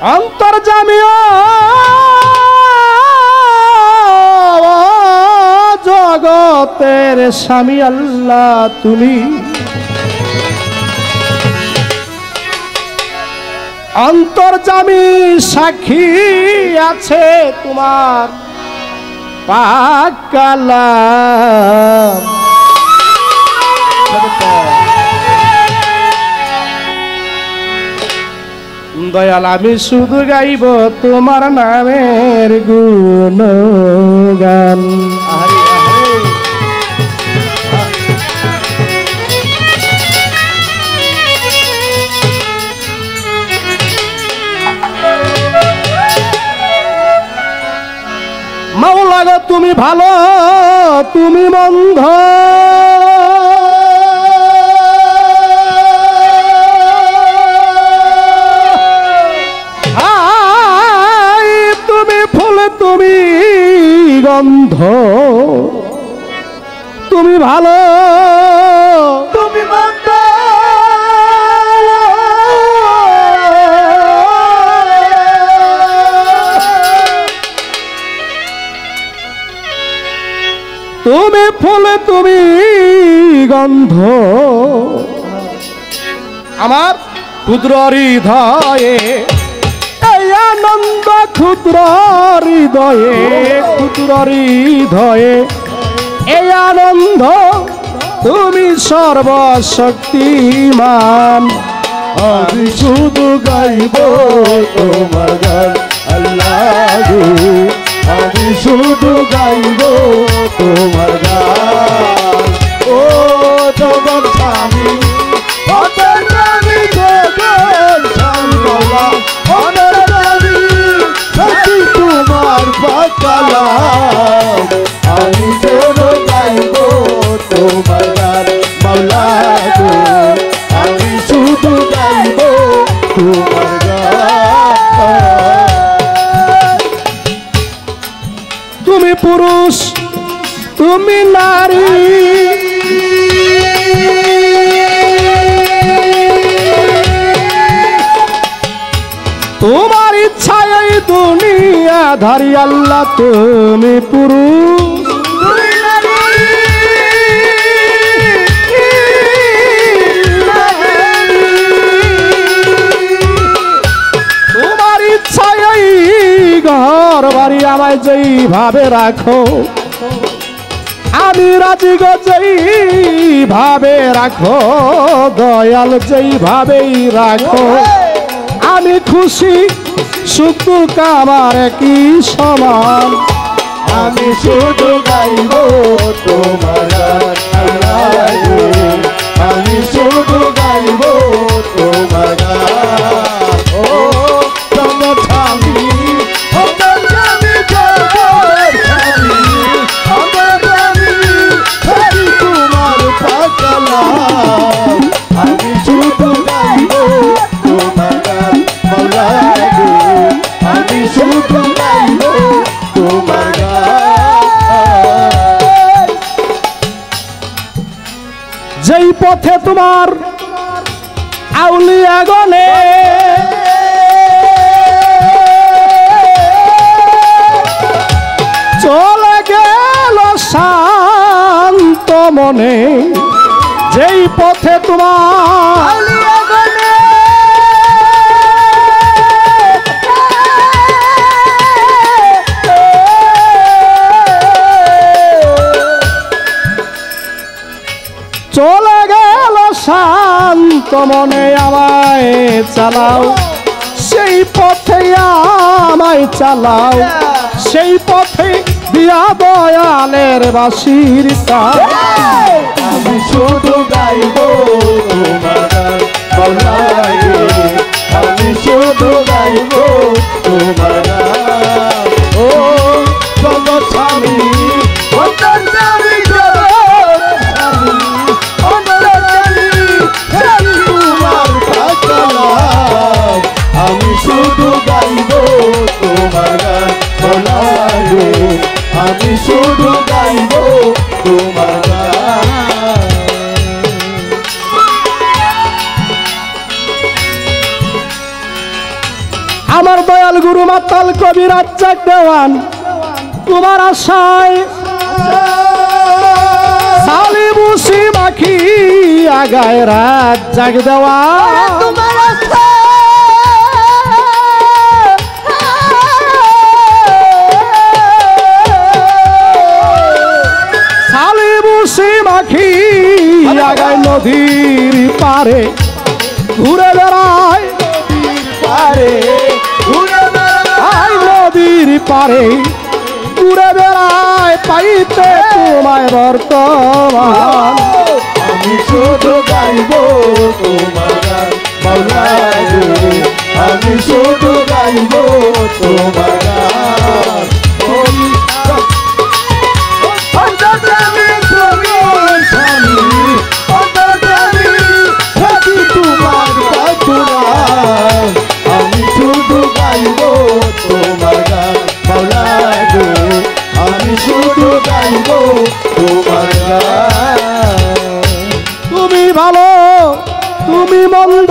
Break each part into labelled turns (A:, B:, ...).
A: অন্তর্যামী জগতের স্বামী আল্লাহ তুমি, অন্তর্যামী সাক্ষী আছে তোমার পাক কালাম। দয়াল আমি শুধু গাইব তোমার নামের গুণগান। মাওলা গো তুমি ভালো তুমি মন্দ, তুমি ফুল তুমি গন্ধ, তুমি ভালো তুমি মন্দ, তুমি ফুল তুমি গন্ধ। আমার ক্ষুদ্র হৃদয়ে এই আনন্দ, ক্ষুদ্র হৃদয়ে ক্ষুদ্র হৃদয়ে এই আনন্দ, তুমি সর্বশক্তিমান।
B: আমি শুধু গাইব তোমার গান আল্লাহ, আমি শুধু গাইব তোমার গান। ও জগৎ স্বামী অন্তর্যামী, জগৎ স্বামী বাবা অন্তর্যামী সাক্ষী তোমার পাক কালাম। আমি শুধু গাইব তোমার গান মাওলা গো, আমি শুধু গাইব তোমার গান।
A: তুমি পুরুষ তুমি নারী, তোমার ইচ্ছায় এই দুনিয়া ধারি আল্লাহ তুমি পুরুষ, তোমার ইচ্ছায় এই ঘর বাড়ি আমায় যেইভাবে রাখো আমি রাজি গো, যেইভাবে রাখো দয়াল যেইভাবেই রাখো আমি খুশি, সুখ দুঃখ আমার একই সমান।
B: আমি শুধু গাইব তোমার গান আল্লাহ, আমি শুধু গাইব তোমার গান। ও জগৎ স্বামী অন্তর্যামী, জগৎ স্বামী অন্তর্যামী সাক্ষী তোমার পাক কালাম। আমি শুধু গাইব তোমার গান মাওলা গো, আমি শুধু গাইব তোমার গান।
A: যেই পথে তোমার আউলিয়া গনে চলে গেল শান্ত মনে, যেই পথে তোমার চলে গেল শান্ত মনে আমায় চালাও, সেই পথে আমায় চালাও, সেই পথে দিয়া দয়ালের বাঁশির তাল।
B: আমি শুধু গাইব তোমার গান মাওলা গো, আমি শুধু গাইব তোমার গান। ও জগৎ স্বামী অন্তর্যামী, জগৎ স্বামী অন্তর্যামী সাক্ষী তোমার পাক কালাম। আমি শুধু গাইব তোমার গান মাওলা গো, আমি শুধু গাইব তোমার গান।
A: আমার দয়াল গুরু মাতাল কবি রাজ্জাক দেওয়ান তোমার আশায় সালি বুসি মাখি আগায় রাজ্জাক দেওয়ান
B: তোমার
A: সালি বুসি মাখি আগায় নদীর পারে ঘুরে বেড়ায়
B: পারে ঘুরে বেড়ায়
A: নদীর পারে ঘুরে বেড়ায় পাইতে তোমায় বর্তমান
B: আমি শুধু গাইব তোমার গান মাওলা গো আমি শুধু গাইব তোমার গান অন্তর্যামী তুমি স্বামী অন্তর্যামী থাকি তোমার প্রার্থনায় আমি শুধু গাইব তোমার গান মাওলা গো আমি শুধু গাইব তোমার গান
A: তুমি ভালো তুমি মন্দ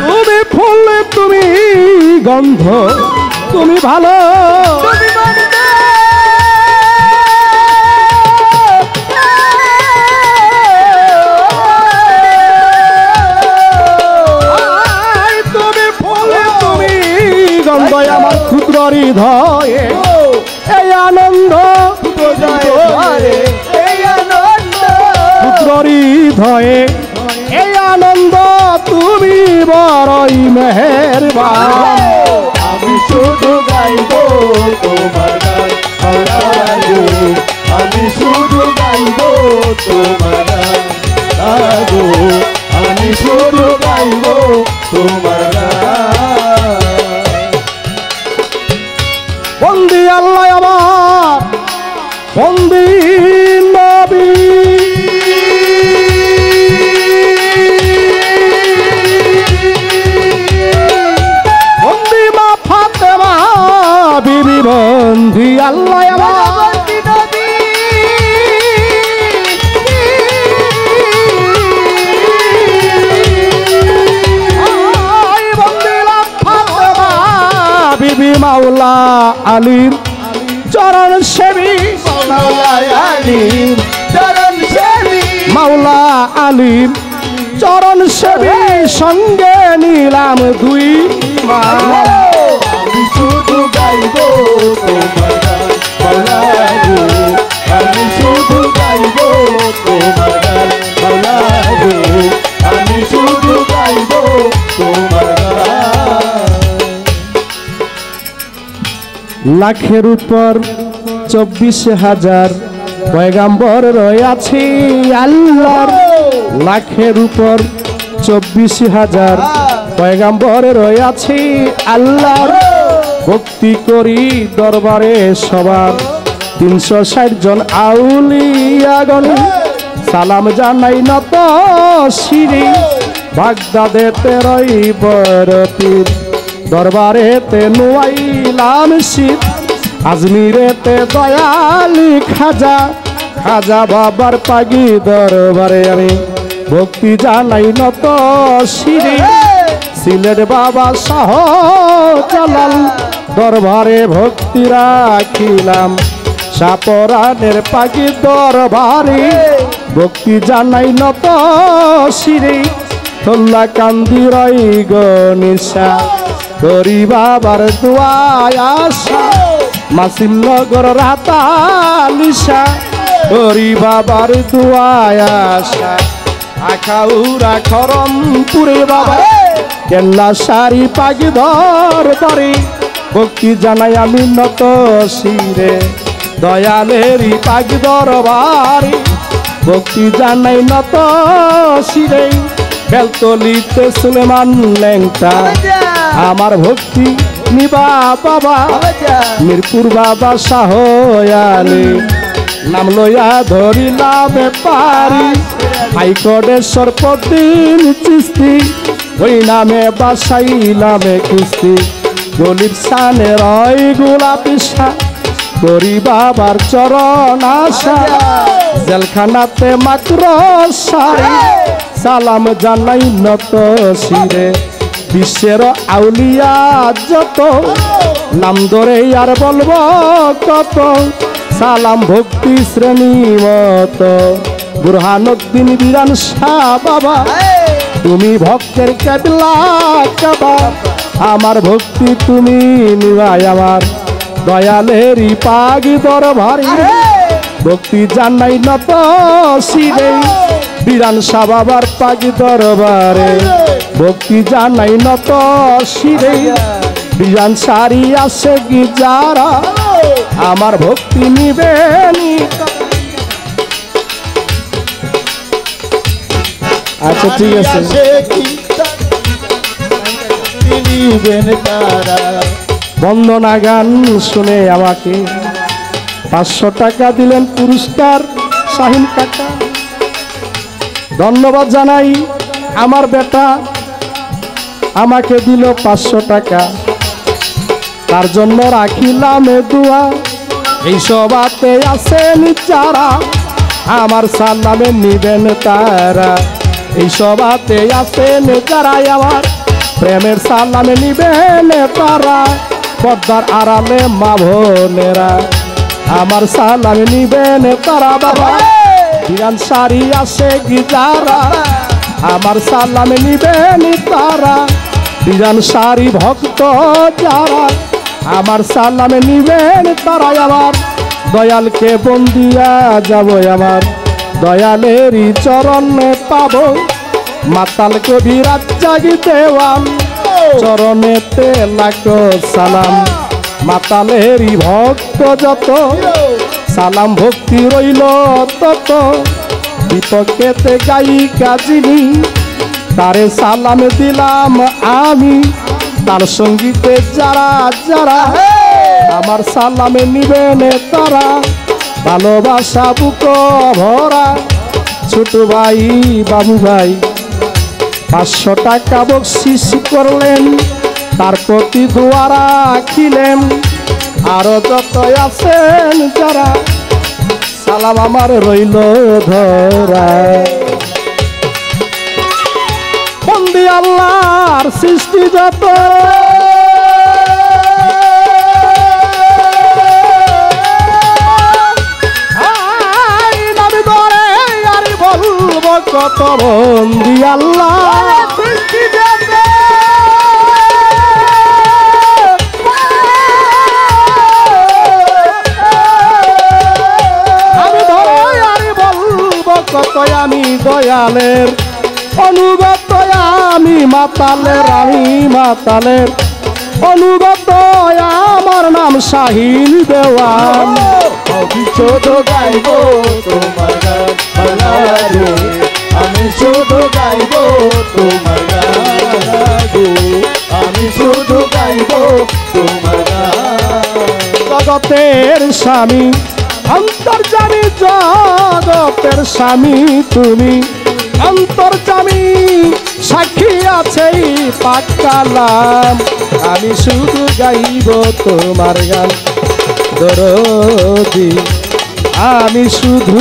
A: তুমি ফুল তুমি গন্ধ তুমি ভালো তুমি ফুল তুমি গন্ধ আমার ক্ষুদ্র হৃদয়ে এই আনন্দ ক্ষুদ্র হৃদয়ে এই আনন্দ তুমি বড়ই মেহেরবান
B: আমি শুধু গাইব তোমার গান মাওলা গো আমি শুধু গাইব তোমার গান গো আমি শুধু গাইব তোমার গান
A: বন্দি আল্লাহ আমার বন্দি নবী বন্দি মা ফাতেমা বিবি বন্দি আল্লাহ আমার বিবি মাওলা আলীর চরণ সেবী
B: মাওলা আলীর চরণ সেবী
A: মাওলা আলীর চরণ সেবী সঙ্গে নিলাম দুই মা
B: আমি শুধু গাইব তোমার গান মাওলা গো আমি শুধু গাইব তোমার গান মাওলা গো আমি শুধু গাইব তোমার গান
A: লাখের উপর 24,000 পয়গাম্বর রয়েছে আল্লাহর লাখের উপর 24,000 পয়গাম্বর রয়েছে আল্লাহর ভক্তি করি দরবারে সবার 360 জন আউলিয়াগণ সালাম জানাই নত শিরি বাগদাদেতে রইবর পীর দরবারেতে নুয়াইলাম শীত আজমিরেতে দয়ালি খাজা খাজা বাবার পাগি দরবারে আমি ভক্তি জানাই নত শিরি সিলেট বাবা শাহ জালাল দরবারে ভক্তি রাখিলাম সাপরানের পাগি দরবারে ভক্তি জানাই নত শিরি তোল্লা কান্দি রই গনিশা করি বাবার দুয়ায় আশা মাসিম নগর রাতালিশা করি বাবার দুয়ায় আশা আখাউরা খরমপুরে বাবা কেল্লা সারি পাগি দরবারে ভক্তি জানাই আমি নত শিরে দয়ালেরই পাগি দরবারে ভক্তি জানাই নত শিরে বেলতলিতে সুলেমান লেংটা আমার ভক্তি নিবা বাবা মিরপুর বাবা শাহ আলী নাম লইয়া ধরিলাম পারি হাইকোর্টেশ্বর প্রতিদিন চিস্তি ওই নামে বাসাইলাম কিস্তি গলির সানে রয় গোলাপি করি বাবার চরণ আশা জেলখানাতে মাত্র সারি সালাম জানাই নত শিরে বিশ্বের আউলিয়া যত নাম ধরে আর বলবো কত সালাম ভক্তি শ্রেণী মত বুরহানুদ্দিন বিরান শাহ বাবা তুমি ভক্তের কেবলা কাবা আমার ভক্তি তুমি নিভাই আমার দয়ালেরই পাগি দরবারে ভক্তি জানাই নত শিরে বিরান শাহ বাবার পাগি দরবারে ভক্তি জানাই নত শিরে বিরান সারি আছে কি যারা আমার ভক্তি নিবেনি। আচ্ছা ঠিক আছে বন্দনা গান শুনে আমাকে 500 টাকা দিলেন পুরস্কার শাহিন কাকা। ধন্যবাদ জানাই আমার বেটা আমাকে দিল 500 টাকা তার জন্য রাখিলাম দোয়া। এই সবাতে আছেন যারা আমার সালামে নিবেন তারা এই সবাতে আছেন যারা আমার প্রেমের সালামে নিবেন তারা পর্দার আড়ালে মা বোনেরা আমার সালামে নিবেন তারা বাবা বিরান সারি আসে কি যারা আমার সালামে নিবেন তারা বিরান সারি ভক্ত যারা আমার সালামে নিবেন তারা আমার দয়ালকে বন্দিয়া যাব আমার দয়ালেরই চরণে পাবো মাতাল কবিরাজ জাগি দেওয়ান চরণেতে লাখো সালাম মাতালেরই ভক্ত যত সালাম ভক্তি রইল তত বিপক্ষেতে গাই কাজিনি তারে সালাম দিলাম আমি তার সঙ্গীতে যারা যারা আমার সালামে নিবেন তারা ভালোবাসা বুক ভরা ছোট ভাই বাবু ভাই 500 টাকা বকশিস করলেন তার প্রতি দোয়া রাখিলেন আরো যত আছেন যারা সালাম আমার রইল ধরা। বন্দি আল্লাহর সৃষ্টি যত কত বন্দি আল্লাহ আমি ধরে আর বলবো কত আমি দয়ালের অনুগত আমি মাতালের অনুগত আমার নাম শাহিন দেওয়ান
B: আমি শুধু গাইব তোমার গান আল্লাহরে আমি শুধু গাইব তোমার গান আমি শুধু গাইব তোমার গান
A: জগতের স্বামী অন্তর্যামী জগতের স্বামী তুমি অন্তর্যামী সাক্ষী আছে পাক কালাম আমি শুধু গাইব তোমার গান দরদি আমি শুধু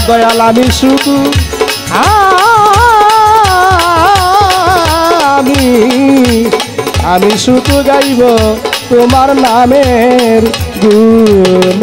A: দয়াল আমি শুধু আমি শুধু গাইব তোমার নামের গুণ।